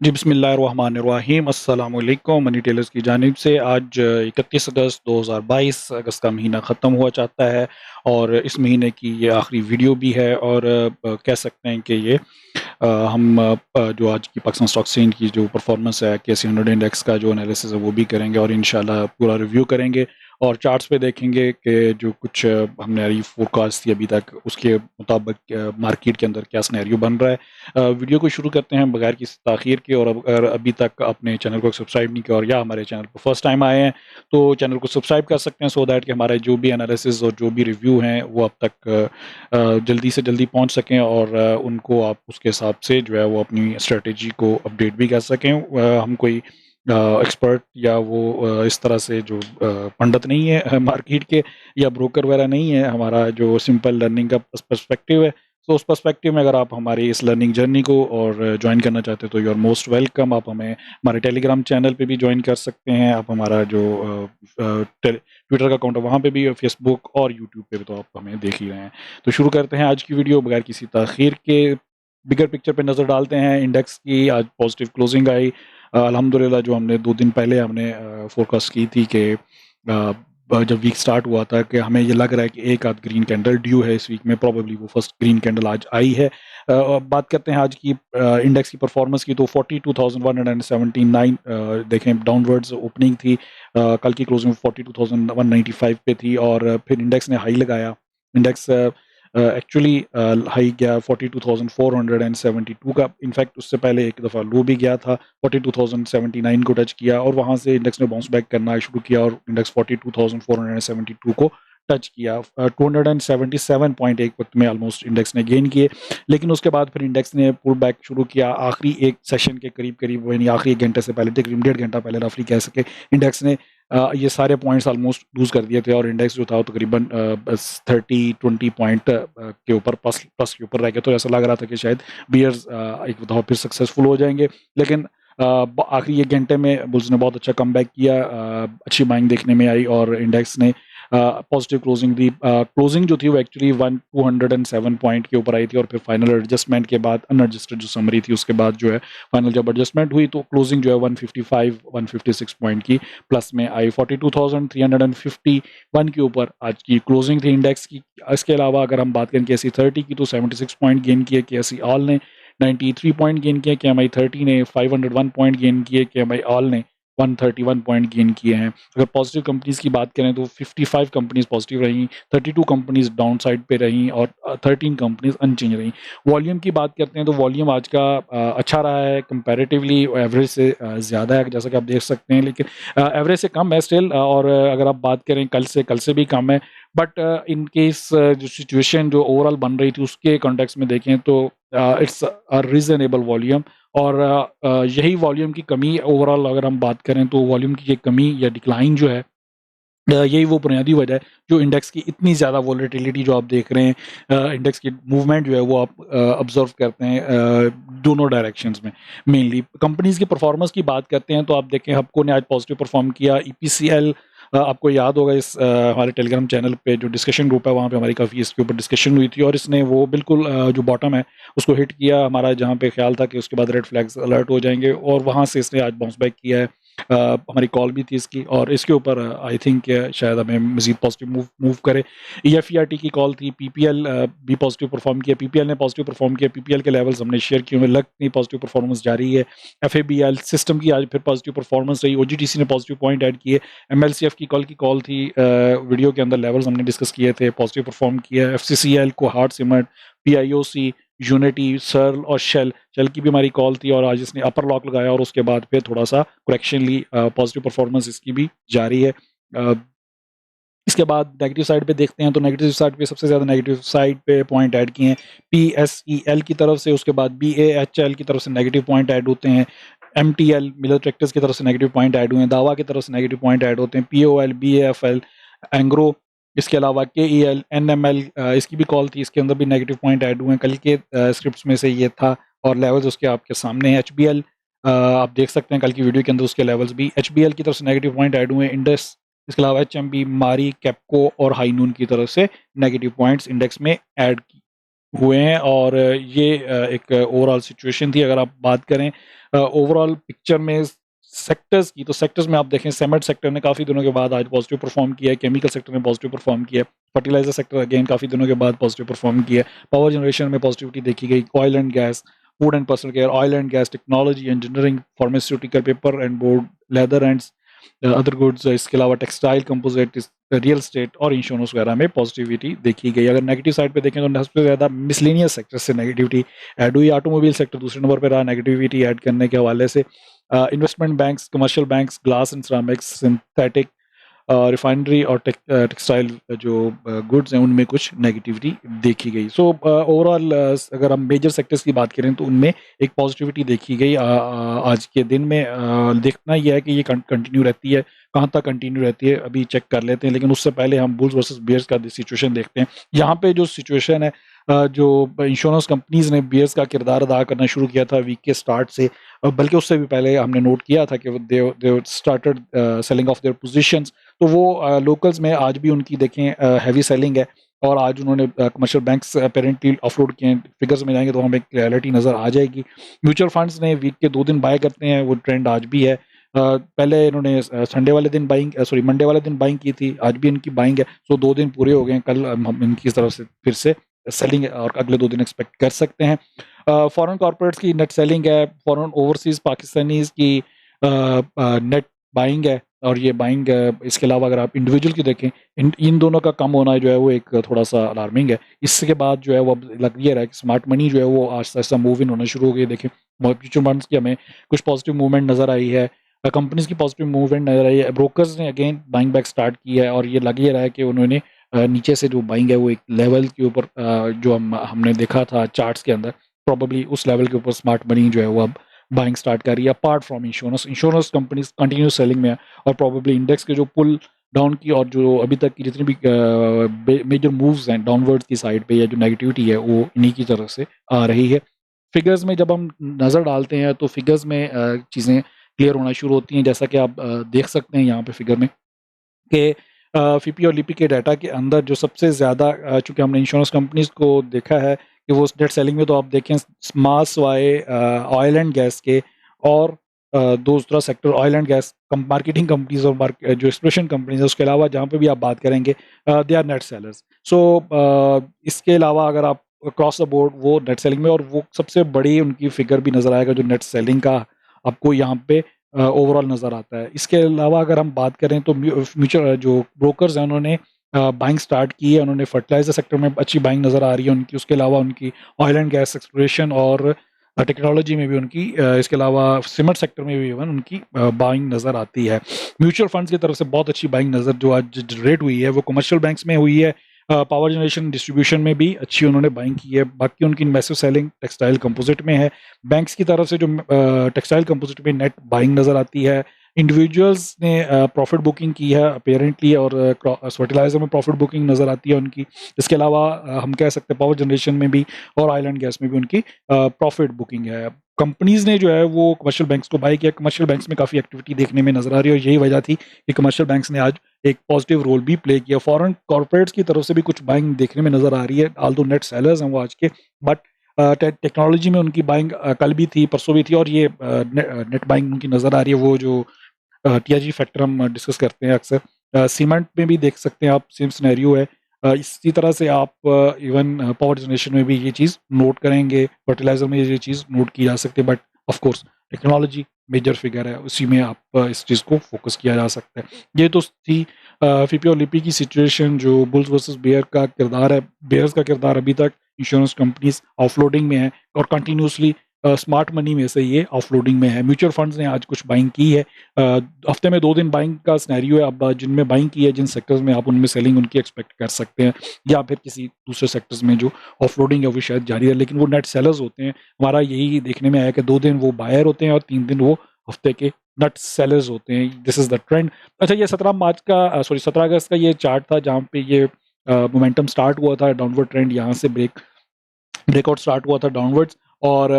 जी, बिस्मिल्लाहिर्रहमानिर्रहीम। अस्सलामुअलैकुम। Money tailors की जानिब से आज 31 अगस्त 2022 अगस्त का महीना ख़त्म हुआ चाहता है और इस महीने की ये आखिरी वीडियो भी है और कह सकते हैं कि ये हम जो आज की पाकिस्तान स्टॉक एक्सचेंज की जो परफॉर्मेंस है केसी 100 इंडेक्स का जो एनालिसिस है वो भी करेंगे और इंशाल्लाह पूरा रिव्यू करेंगे और चार्ट्स पे देखेंगे कि जो कुछ हमने अभी फोरकास्ट थी अभी तक उसके मुताबिक मार्केट के अंदर क्या सिनेरियो बन रहा है। वीडियो को शुरू करते हैं बगैर किसी ताख़ीर के और अगर अभी तक अपने चैनल को सब्सक्राइब नहीं किया और या हमारे चैनल पर फर्स्ट टाइम आए हैं तो चैनल को सब्सक्राइब कर सकते हैं सो दैट कि हमारे जो भी एनालिसिस और जो भी रिव्यू हैं वो अब तक जल्दी से जल्दी पहुंच सकें और उनको आप उसके हिसाब से जो है वो अपनी स्ट्रेटजी को अपडेट भी कर सकें। हम कोई एक्सपर्ट या वो इस तरह से जो पंडित नहीं है मार्केट के या ब्रोकर वगैरह नहीं है, हमारा जो सिंपल लर्निंग का पर्सपेक्टिव है। तो उस पर्सपेक्टिव में अगर आप हमारी इस लर्निंग जर्नी को और ज्वाइन करना चाहते हैं तो यू आर मोस्ट वेलकम। आप हमें हमारे टेलीग्राम चैनल पे भी ज्वाइन कर सकते हैं। आप हमारा जो ट्विटर का अकाउंट है वहाँ पे भी, फेसबुक और यूट्यूब पे भी तो आप हमें देख ही रहे हैं। तो शुरू करते हैं आज की वीडियो बगैर किसी ताख़ीर के। बिगर पिक्चर पे नज़र डालते हैं। इंडेक्स की आज पॉजिटिव क्लोजिंग आई। अल्हम्दुलिल्लाह जो हमने 2 दिन पहले हमने फोरकास्ट की थी कि जब वीक स्टार्ट हुआ था कि हमें ये लग रहा है कि एक आध ग्रीन कैंडल ड्यू है इस वीक में, प्रोबेबली वो फर्स्ट ग्रीन कैंडल आज आई है। बात करते हैं आज की इंडेक्स की परफॉर्मेंस की तो 42,179 देखें डाउनवर्ड्स ओपनिंग थी। कल की क्लोजिंग 42,195 पे थी और फिर इंडेक्स ने हाई लगाया। इंडेक्स एक्चुअली हाई गया 42,472 का। इनफैक्ट उससे पहले एक दफ़ा लो भी गया था, 42,079 को टच किया और वहाँ से इंडेक्स ने बाउंस बैक करना शुरू किया और इंडेक्स 42,472 को टच किया। 277 वक्त में ऑलमोस्ट इंडेक्स ने गेन किए, लेकिन उसके बाद फिर इंडेक्स ने पुल बैक शुरू किया। आखिरी एक सेशन के करीब यानी आखिरी 1 घंटे से पहले, तकरीबन 1.5 घंटा पहले रफली कह सके, इंडेक्स ने ये सारे पॉइंट्स ऑलमोस्ट लूज़ कर दिए थे और इंडेक्स जो था वो तकरीबन बस 30-20 पॉइंट के ऊपर प्लस प्लस के ऊपर रह गया। तो ऐसा लग रहा था कि शायद बियर्स एक दफ़ा फिर सक्सेसफुल हो जाएंगे, लेकिन आखिरी 1 घंटे में बुल्स ने बहुत अच्छा कमबैक किया। अच्छी बाइंग देखने में आई और इंडेक्स ने पॉजिटिव क्लोजिंग दी। क्लोजिंग जो थी वो एक्चुअली 207 पॉइंट के ऊपर आई थी और फिर फाइनल एडजस्टमेंट के बाद, अनएडजस्टेड जो समरी थी उसके बाद जो है फाइनल जब एडजस्टमेंट हुई तो क्लोजिंग जो है 156 पॉइंट की प्लस में आई। 42,351 के ऊपर आज की क्लोजिंग थी इंडेक्स की। इसके अलावा अगर हम बात करें केसी 30 की तो 76 पॉइंट गेन किए केसी ऑल ने, 93 पॉइंट गेन किए केएमआई 30 ने, 501 पॉइंट गेन किए केएमआई ऑल ने, 131 पॉइंट गेन किए हैं। अगर पॉजिटिव कंपनीज की बात करें तो 55 कंपनीज पॉजिटिव रहीं, 32 कंपनीज डाउन साइड पे रहीं और 13 कंपनीज अनचेंज रहीं। वॉल्यूम की बात करते हैं तो वॉल्यूम आज का अच्छा रहा है, कंपैरेटिवली एवरेज से ज़्यादा है जैसा कि आप देख सकते हैं, लेकिन एवरेज से कम है स्टिल। और अगर आप बात करें कल से भी कम है। बट इन केस जो सिचुएशन जो ओवरऑल बन रही थी उसके कॉन्टेक्स्ट में देखें तो इट्स अ रीजनेबल वॉल्यूम। और यही वॉल्यूम की कमी ओवरऑल अगर हम बात करें तो वॉल्यूम की ये कमी या डिक्लाइन जो है, यही वो बुनियादी वजह है जो इंडेक्स की इतनी ज़्यादा वोलेटिलिटी जो आप देख रहे हैं। इंडेक्स की मूवमेंट जो है वो आप ऑब्जर्व करते हैं दोनों डायरेक्शंस में। मेनली कंपनीज की परफॉर्मेंस की बात करते हैं तो आप देखें हबको ने आज पॉजिटिव परफॉर्म किया। ईपीसीएल, आपको याद होगा इस हमारे टेलीग्राम चैनल पे जो डिस्कशन ग्रुप है वहाँ पे हमारी काफ़ी इसके ऊपर डिस्कशन हुई थी और इसने वो बिल्कुल जो बॉटम है उसको हिट किया हमारा, जहाँ पे ख्याल था कि उसके बाद रेड फ्लैग्स अलर्ट हो जाएंगे और वहाँ से इसने आज बाउंस बैक किया है। हमारी कॉल भी थी इसकी और इसके ऊपर आई थिंक शायद हमें मज़ीद पॉजिटिव मूव करे। ईएफईआरटी की कॉल थी। पीपीएल भी पॉजिटिव परफॉर्म किया, पीपीएल ने पॉजिटिव परफॉर्म किया। पीपीएल के लेवल्स हमने शेयर किए हुए, लगती पॉजिटिव परफॉर्मेंस जारी है। एफएबीएल सिस्टम की आज फिर पॉजिटिव परफॉर्मेंस रही। ओजीटीसी ने पॉजिटिव पॉइंट ऐड किए। एमएलसीएफ की कल की कॉल थी, वीडियो के अंदर लेवल्स हमने डिस्कस किए थे, पॉजिटिव परफॉर्म किया। एफसीसीएल को हार्ट सिमट, पीआईओसी, यूनिटी, सर्ल और शेल की भी हमारी कॉल थी और आज इसने अपर लॉक लगाया और उसके बाद फिर थोड़ा सा करेक्शन ली। पॉजिटिव परफॉर्मेंस इसकी भी जारी है। इसके बाद नेगेटिव साइड पे देखते हैं तो नेगेटिव साइड पे सबसे ज़्यादा नेगेटिव साइड पे पॉइंट ऐड किए हैं पीएसईएल की तरफ से, उसके बाद बीएएचएल की तरफ से नेगेटिव पॉइंट ऐड होते हैं। एमटीएल मिलर ट्रैक्टर्स की तरफ से नेगेटिव पॉइंट ऐड हुए हैं। दावा की तरफ से नेगेटिव पॉइंट ऐड होते हैं। पीओएल, बीएएफएल, एंग्रो, इसके अलावा केईएल, एनएमएल, इसकी भी कॉल थी, इसके अंदर भी नेगेटिव पॉइंट ऐड हुए हैं। कल के स्क्रिप्ट्स में से ये था और लेवल्स उसके आपके सामने हैं। एचबीएल, आप देख सकते हैं कल की वीडियो के अंदर उसके लेवल्स भी। एचबीएल की तरफ से नेगेटिव पॉइंट ऐड हुए हैं। इंडस, इसके अलावा एचएमबी, मारी, कैपको और हाईनून की तरफ से नेगेटिव पॉइंट्स इंडेक्स में ऐड हुए हैं और ये एक ओवरऑल सिचुएशन थी। अगर आप बात करें ओवरऑल पिक्चर में सेक्टर्स की, तो सेक्टर्स में आप देखें सीमेंट सेक्टर ने काफ़ी दिनों के बाद आज पॉजिटिव परफॉर्म किया है, केमिकल सेक्टर ने पॉजिटिव परफॉर्म किया है, फर्टिलाइजर सेक्टर अगेन काफ़ी दिनों के बाद पॉजिटिव परफॉर्म किया है, पावर जनरेशन में पॉजिटिविटी देखी गई, oil and gas, food and personal care, oil and gas, technology, engineering, pharmaceutical, paper and board, leather and other goods, इसके अलावा टेक्सटाइल, कंपोजिट, रियल एस्टेट और इंश्योरेंस वगैरह में पॉजिटिविटी देखी गई। अगर नेगेटिव साइड पे देखें तो सबसे ज़्यादा मिसलेनियस सेक्टर से नेगेटिविटी ऐड हुई। ऑटोमोबाइल सेक्टर दूसरे नंबर पर रहा नेगेटिविटी ऐड करने के हवाले से। Investment banks, commercial banks, glass and ceramics, synthetic, refinery और टेक्सटाइल जो गुड्स हैं उनमें कुछ नेगेटिविटी देखी गई। सो ओवरऑल अगर हम मेजर सेक्टर्स की बात करें तो उनमें एक पॉजिटिविटी देखी गई। आज के दिन में देखना यह है कि ये कंटिन्यू रहती है, कहाँ तक कंटिन्यू रहती है अभी चेक कर लेते हैं, लेकिन उससे पहले हम बुल्स वर्सेस बियर्स का सिचुएशन देखते हैं। यहाँ पे जो सिचुएशन है, जो इंश्योरेंस कंपनीज ने बियर्स का किरदार अदा करना शुरू किया था वीक के स्टार्ट से, बल्कि उससे भी पहले हमने नोट किया था कि they started selling of their positions. तो वो लोकल्स में आज भी उनकी देखें हैवी सेलिंग है और आज उन्होंने कमर्शियल बैंक्स अपेरेंटली ऑफलोड किए हैं। फिगर्स में जाएंगे तो हमें क्लैरिटी नज़र आ जाएगी। म्यूचुअल फंड्स ने वीक के 2 दिन बाय करते हैं, वो ट्रेंड आज भी है। पहले इन्होंने संडे वाले दिन बाइंग सॉरी मंडे वाले दिन बाइंग की थी, आज भी इनकी बाइंग है। सो 2 दिन पूरे हो गए हैं, कल हम इनकी तरफ से फिर से सेलिंग है और अगले 2 दिन एक्सपेक्ट कर सकते हैं। फॉरेन कॉर्पोरेट्स की नेट सेलिंग है, फॉरेन ओवरसीज पाकिस्तानीज की नेट बाइंग है और ये बाइंग इसके अलावा अगर आप इंडिविजुअल की देखें, इन दोनों का कम होना जो है वो एक थोड़ा-सा अलार्मिंग है। इसके बाद जो है वो अब लग ये रहा है कि स्मार्ट मनी जो है वो आहिस्ता-आहिस्ता मूव इन होना शुरू हो गई है। देखें म्यूचुअल फंड्स की हमें कुछ पॉजिटिव मूवमेंट नज़र आई है, कंपनीज़ की पॉजिटिव मूवमेंट नज़र आई है, ब्रोकर्स ने अगेन बाइंग बैक स्टार्ट की है और ये लग ये रहा है कि उन्होंने नीचे से जो बाइंग है वो एक लेवल के ऊपर जो हमने देखा था चार्ट्स के अंदर, प्रोबेबली उस लेवल के ऊपर स्मार्ट मनी जो है वो अब बाइंग स्टार्ट कर रही है। Apart from insurance companies continue selling में है और प्रोबेबली इंडेक्स के जो पुल डाउन की और जो अभी तक की जितनी भी मेजर मूव्स हैं डाउनवर्ड्स की साइड पे या जो नेगेटिविटी है वो इन्हीं की तरफ से आ रही है। फिगर्स में जब हम नज़र डालते हैं तो फिगर्स में चीज़ें क्लियर होना शुरू होती हैं, जैसा कि आप देख सकते हैं यहाँ पे फिगर में कि फिपी और लिपि के डाटा के अंदर जो सबसे ज़्यादा चूँकि हमने इंश्योरेंस कंपनीज़ को देखा है कि वो नेट सेलिंग में, तो आप देखें मास वाई ऑयल एंड गैस के और दूसरा sector oil and gas marketing companies और जो एक्सप्लोरेशन कंपनीज है उसके अलावा जहाँ पे भी आप बात करेंगे दे आर नेट सेलर्स। सो इसके अलावा अगर आप अक्रॉस द बोर्ड वो नेट सेलिंग में, और वो सबसे बड़ी उनकी फिगर भी नज़र आएगा जो नेट सेलिंग का आपको यहाँ पे ओवरऑल नज़र आता है। इसके अलावा अगर हम बात करें तो म्यूचुअल जो ब्रोकर्स हैं उन्होंने बाइंग स्टार्ट की है, उन्होंने फर्टिलाइज़र सेक्टर में अच्छी बाइंग नज़र आ रही है उनकी। उसके अलावा उनकी ऑयल एंड गैस एक्सप्लोरेशन और टेक्नोलॉजी में भी उनकी, इसके अलावा सीमेंट सेक्टर में भी इवन उनकी बाइंग नज़र आती है। म्यूचुअल फंड्स की तरफ से बहुत अच्छी बाइंग नज़र जो आज जनरेट हुई है वो कमर्शियल बैंक्स में हुई है। पावर जनरेशन डिस्ट्रीब्यूशन में भी अच्छी उन्होंने बाइंग की है। बाकी उनकी मैसिव सेलिंग टेक्सटाइल कंपोजिट में है। बैंक्स की तरफ से जो टेक्सटाइल कंपोजिट में नेट बाइंग नज़र आती है। इंडिविजुअल्स ने प्रॉफिट बुकिंग की है अपेरेंटली, और फर्टिलाइज़र में प्रॉफिट बुकिंग नज़र आती है उनकी। इसके अलावा हम कह सकते हैं पावर जनरेशन में भी और ऑयल एंड गैस में भी उनकी प्रॉफिट बुकिंग है। कंपनीज़ ने जो है वो कमर्शियल बैंक्स को बाय किया। कमर्शियल बैंक्स में काफ़ी एक्टिविटी देखने में नज़र आ रही है और यही वजह थी कि कमर्शियल बैंक्स ने आज एक पॉजिटिव रोल भी प्ले किया। फॉरेन कॉर्पोरेट्स की तरफ से भी कुछ बाइंग देखने में नज़र आ रही है, ऑल्दो नेट सेलर्स हैं वो आज के, बट टेक्नोलॉजी में उनकी बाइंग कल भी थी, परसों भी थी, और ये नेट बाइंग उनकी नज़र आ रही है। वो जो टीआरजी फैक्टर हम डिस्कस करते हैं अक्सर, सीमेंट में भी देख सकते हैं आप, सेम सिनेरियो है। इसी तरह से आप इवन पावर जनरेशन में भी ये चीज़ नोट करेंगे, फर्टिलाइज़र में ये चीज़ नोट की जा सकती है, but of course technology major figure है, उसी में आप इस चीज़ को फोकस किया जा सकता है। ये तो थी फिपी और लिपि की सिचुएशन, जो बुल्स वर्सेस बेयर का किरदार है। बेयर्स का किरदार अभी तक इंश्योरेंस कंपनीज ऑफलोडिंग में है और कंटिन्यूसली स्मार्ट मनी में से ये ऑफलोडिंग में है। म्यूचुअल फंड्स ने आज कुछ बाइंग की है, हफ्ते में 2 दिन बाइंग का सिनेरियो है। अब जिनमें बाइंग की है, जिन सेक्टर्स में आप उनमें सेलिंग उनकी एक्सपेक्ट कर सकते हैं, या फिर किसी दूसरे सेक्टर्स में जो ऑफलोडिंग है वो शायद जारी है, लेकिन वो नेट सेलर्स होते हैं। हमारा यही देखने में आया कि 2 दिन वो बायर होते हैं और 3 दिन वो हफ्ते के नेट सेलर्स होते हैं। This is the trend. अच्छा, ये 17 अगस्त का ये चार्ट था जहाँ पे ये मोमेंटम स्टार्ट हुआ था, डाउनवर्ड ट्रेंड यहाँ से ब्रेकआउट स्टार्ट हुआ था डाउनवर्ड्स, और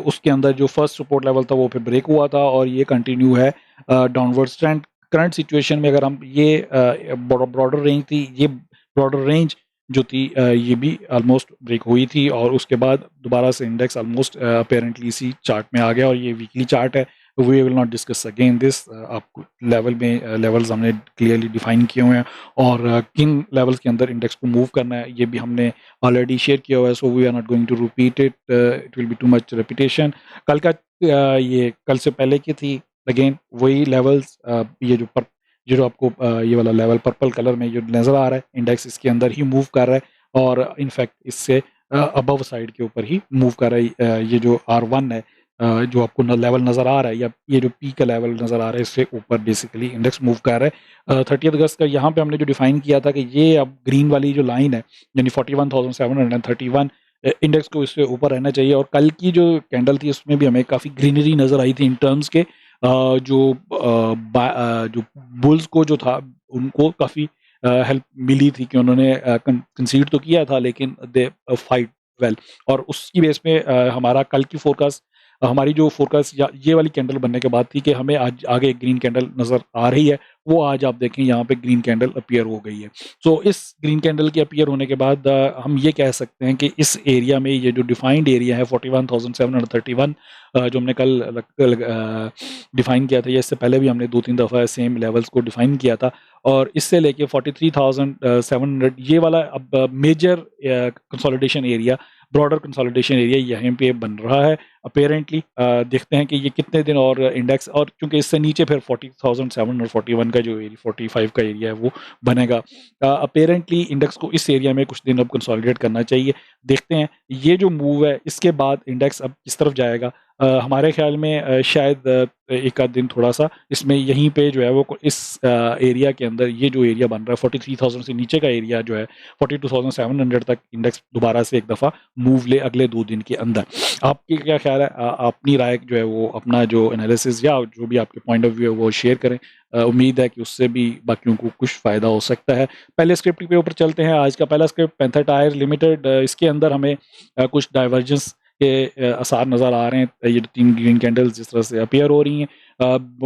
उसके अंदर जो फर्स्ट सपोर्ट लेवल था वो फिर ब्रेक हुआ था और ये कंटिन्यू है डाउनवर्ड्स ट्रेंड। करंट सिचुएशन में अगर हम ये ब्रॉडर रेंज थी, ये ब्रॉडर रेंज जो थी ये भी ऑलमोस्ट ब्रेक हुई थी और उसके बाद दोबारा से इंडेक्स ऑलमोस्ट अपेरेंटली इसी चार्ट में आ गया और ये वीकली चार्ट है। We will not discuss again this. आपको लेवल में लेवल्स हमने क्लियरली डिफाइन किए हुए हैं और किन लेवल्स के अंदर इंडेक्स को मूव करना है ये भी हमने ऑलरेडी शेयर किया हुआ है। So we are not going to repeat it, it will be too much repetition. कल का ये कल से पहले की थी अगेन वही लेवल्स। ये जो आपको ये वाला लेवल पर्पल कलर में जो नज़र आ रहा है इंडेक्स इसके अंदर ही मूव कर रहा है और इनफैक्ट इससे अबव साइड के ऊपर ही मूव कर रहा है। ये जो R1 है जो आपको लेवल नज़र आ रहा है या ये जो पी का लेवल नज़र आ रहा है इससे ऊपर बेसिकली इंडेक्स मूव कर रहा है। 30 अगस्त का यहाँ पे हमने जो डिफाइन किया था कि ये अब ग्रीन वाली जो लाइन है यानी 41,731 इंडेक्स को इससे ऊपर रहना चाहिए। और कल की जो कैंडल थी उसमें भी हमें काफ़ी ग्रीनरी नज़र आई थी इन टर्म्स के जो बुल्स को जो था उनको काफ़ी हेल्प मिली थी कि उन्होंने कंसीड तो किया था लेकिन दे फाइट वेल। और उसकी बेस पे हमारा कल की फोरकास्ट हमारी जो फोरकास्ट ये वाली कैंडल बनने के बाद थी कि हमें आज आगे एक ग्रीन कैंडल नज़र आ रही है। वो आज आप देखें यहाँ पे ग्रीन कैंडल अपीयर हो गई है। सो इस ग्रीन कैंडल के अपीयर होने के बाद हम ये कह सकते हैं कि इस एरिया में ये जो डिफाइंड एरिया है 41,731 जो हमने कल डिफाइन किया था या इससे पहले भी हमने 2-3 दफ़ा सेम लेवल्स को डिफाइन किया था और इससे लेके 43,700 ये वाला अब major consolidation area broader consolidation area यहाँ पे बन रहा है अपेरेंटली। देखते हैं कि ये कितने दिन और इंडेक्स और क्योंकि इससे नीचे फिर 40,741 का जो एरिया 45 का एरिया है वो बनेगा। अपेरेंटली इंडेक्स को इस एरिया में कुछ दिन अब कंसोलिडेट करना चाहिए। देखते हैं ये जो मूव है इसके बाद इंडेक्स अब किस तरफ जाएगा। हमारे ख्याल में शायद एक आध दिन थोड़ा सा इसमें यहीं पे जो है वो इस एरिया के अंदर ये जो एरिया बन रहा है 43,000 से नीचे का एरिया जो है 42,700 तक इंडेक्स दोबारा से एक दफ़ा मूव ले अगले 2 दिन के अंदर। आपकी क्या ख्याल है? अपनी राय जो है वो अपना जो एनालिसिस या जो भी आपके पॉइंट ऑफ व्यू है वो शेयर करें। उम्मीद है कि उससे भी बाकियों को कुछ फ़ायदा हो सकता है। पहले स्क्रिप्ट के ऊपर चलते हैं। आज का पहला स्क्रिप्ट पैंथर टायर लिमिटेड, इसके अंदर हमें कुछ डाइवर्जेंस के आसार नज़र आ रहे हैं। ये 3 ग्रीन कैंडल्स जिस तरह से अपीयर हो रही हैं,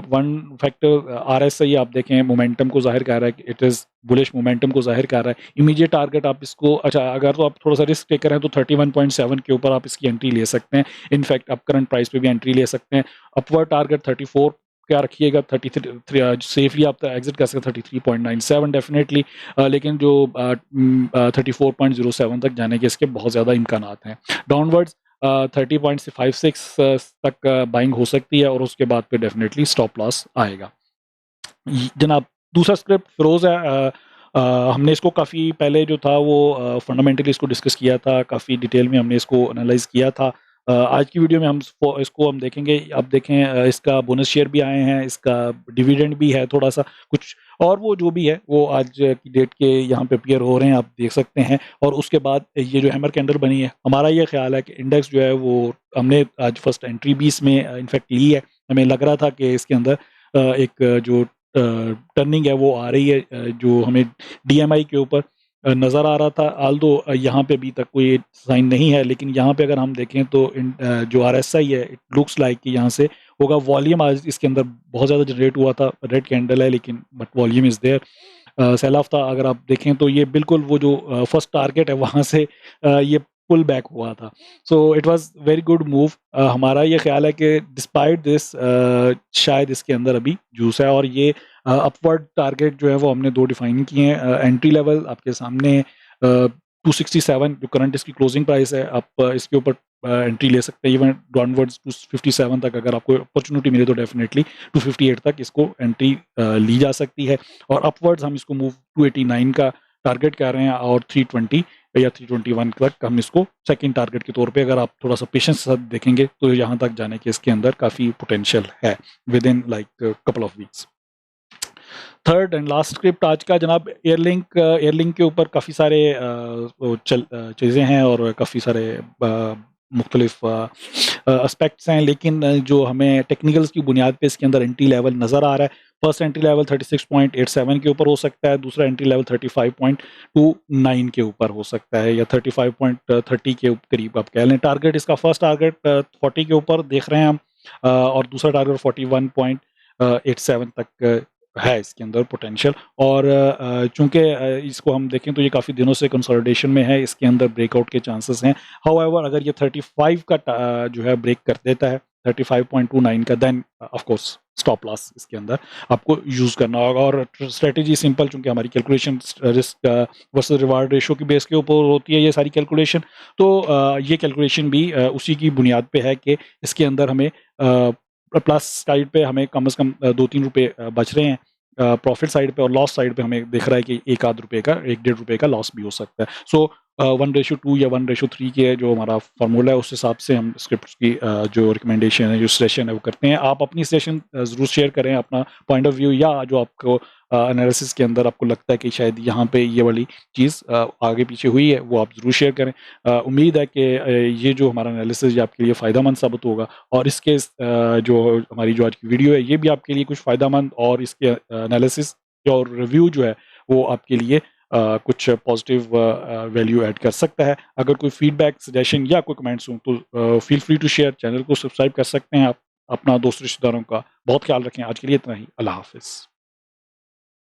वन फैक्टर RSI आप देखें मोमेंटम को ज़ाहिर कर रहा है कि इट इज़ बुलिश मोमेंटम को ज़ाहिर कर रहा है। इमीडिएट टारगेट आप इसको अगर तो आप थोड़ा सा रिस्क टेकर हैं तो 31.7 के ऊपर आप इसकी एंट्री ले सकते हैं। इनफैक्ट आप करंट प्राइस पे भी एंट्री ले सकते हैं। अपवर्ड टारगेट 34 क्या रखिएगा, 33 सेफली आप एग्जिट कर सकते हैं 33.97 डेफिनेटली। लेकिन जो 34.07 तक जाने के इसके बहुत ज़्यादा इम्कानात हैं। डाउनवर्ड्स 30.56 तक बाइंग हो सकती है और उसके बाद फिर डेफिनेटली स्टॉप लॉस आएगा। जनाब दूसरा स्क्रिप्ट फिरोज़ है। हमने इसको काफ़ी पहले जो था वो फंडामेंटली इसको डिस्कस किया था, काफ़ी डिटेल में हमने इसको एनालाइज़ किया था। आज की वीडियो में इसको हम देखेंगे। आप देखें इसका बोनस शेयर भी आए हैं, इसका डिविडेंड भी है थोड़ा-सा कुछ और वो जो भी है वो आज की डेट के यहाँ पे अपीयर हो रहे हैं, आप देख सकते हैं। और उसके बाद ये जो हैमर कैंडल बनी है, हमारा ये ख़्याल है कि इंडेक्स जो है वो हमने आज फर्स्ट एंट्री भी इसमें इनफैक्ट ली है। हमें लग रहा था कि इसके अंदर एक जो टर्निंग है वो आ रही है, जो हमें DMI के ऊपर नज़र आ रहा था। आल्दो यहाँ पे अभी तक कोई साइन नहीं है, लेकिन यहाँ पे अगर हम देखें तो जो RSI है इट लुक्स लाइक कि यहाँ से होगा। वॉल्यूम आज इसके अंदर बहुत ज़्यादा जनरेट हुआ था। रेड कैंडल है लेकिन but volume is there. Sell off था अगर आप देखें तो ये बिल्कुल वो जो फर्स्ट टारगेट है वहाँ से ये पुल बैक हुआ था। So it was very good move. हमारा ये ख्याल है कि डिस्पाइट दिस शायद इसके अंदर अभी जूस है और ये अपवर्ड टारगेट जो है वो हमने 2 डिफाइन किए हैं। एंट्री लेवल आपके सामने 267 जो करंट इसकी क्लोजिंग प्राइस है, आप इसके ऊपर एंट्री ले सकते हैं। इवन डाउनवर्ड्स 257 तक अगर आपको अपॉर्चुनिटी मिले तो डेफिनेटली 258 तक इसको एंट्री ली जा सकती है। और अपवर्ड्स हम इसको मूव 289 का टारगेट कर रहे हैं और 320 या 321 तक हम इसको सेकंड टारगेट के तौर पे अगर आप थोड़ा सा पेशेंस के साथ देखेंगे तो यहाँ तक जाने के इसके अंदर काफ़ी पोटेंशियल है with in like couple of weeks. Third and last script आज का जनाब एयरलिंक के ऊपर काफ़ी सारे चीज़ें हैं और काफ़ी सारे मुख्तलिफ एस्पेक्ट्स हैं, लेकिन जो हमें टेक्निकल्स की बुनियाद पे इसके अंदर एंट्री लेवल नज़र आ रहा है। फर्स्ट एंट्री लेवल 36.87 के ऊपर हो सकता है, दूसरा एंट्री लेवल 35.29 के ऊपर हो सकता है या 35.30 के करीब आप कह लें। टारगेट इसका फर्स्ट टारगेट 40 के ऊपर देख रहे हैं हम और दूसरा टारगेट 41.87 तक है इसके अंदर पोटेंशियल और चूँकि इसको हम देखें तो ये काफ़ी दिनों से कंसोलिडेशन में है, इसके अंदर ब्रेकआउट के चांसेस हैं। हाउएवर अगर ये 35 का जो है ब्रेक कर देता है, 35.29 का, then of course stop loss इसके अंदर आपको यूज़ करना होगा और स्ट्रैटेजी सिंपल, चूँकि हमारी calculation risk versus reward ratio की बेस के ऊपर होती है ये सारी कैलकुलेशन। तो ये कैलकुलेशन भी उसी की बुनियाद पे है कि इसके अंदर हमें प्लस साइड पे हमें कम से कम 2-3 रुपए बच रहे हैं प्रॉफ़िट साइड पे, और लॉस साइड पे हमें दिख रहा है कि 1 आध रुपए का, 1 डेढ़ रुपए का लॉस भी हो सकता है। सो 1:2 या 1:3 के जो हमारा फ़ॉर्मूला है उस हिसाब से हम स्क्रिप्ट्स की जो रिकमेंडेशन है, जो सजेशन है वो करते हैं। आप अपनी सजेशन ज़रूर शेयर करें, अपना पॉइंट ऑफ व्यू या जो आपको एनालिसिस के अंदर आपको लगता है कि शायद यहाँ पे ये वाली चीज़ आगे पीछे हुई है, वो आप ज़रूर शेयर करें। उम्मीद है कि ये जो हमारा एनालिसिस ये आपके लिए फ़ायदेमंद साबित होगा और इसके जो हमारी जो आज की वीडियो है ये भी आपके लिए कुछ फ़ायदेमंद, और इसके एनालिसिस और रिव्यू जो है वो आपके लिए कुछ पॉजिटिव वैल्यू ऐड कर सकता है। अगर कोई फीडबैक, सजेशन या कोई कमेंट्स हों तो feel free to share. Channel को सब्सक्राइब कर सकते हैं आप। अपना दोस्त रिश्तेदारों का बहुत ख़्याल रखें। आज के लिए इतना ही। अल्लाह हाफ़िज़।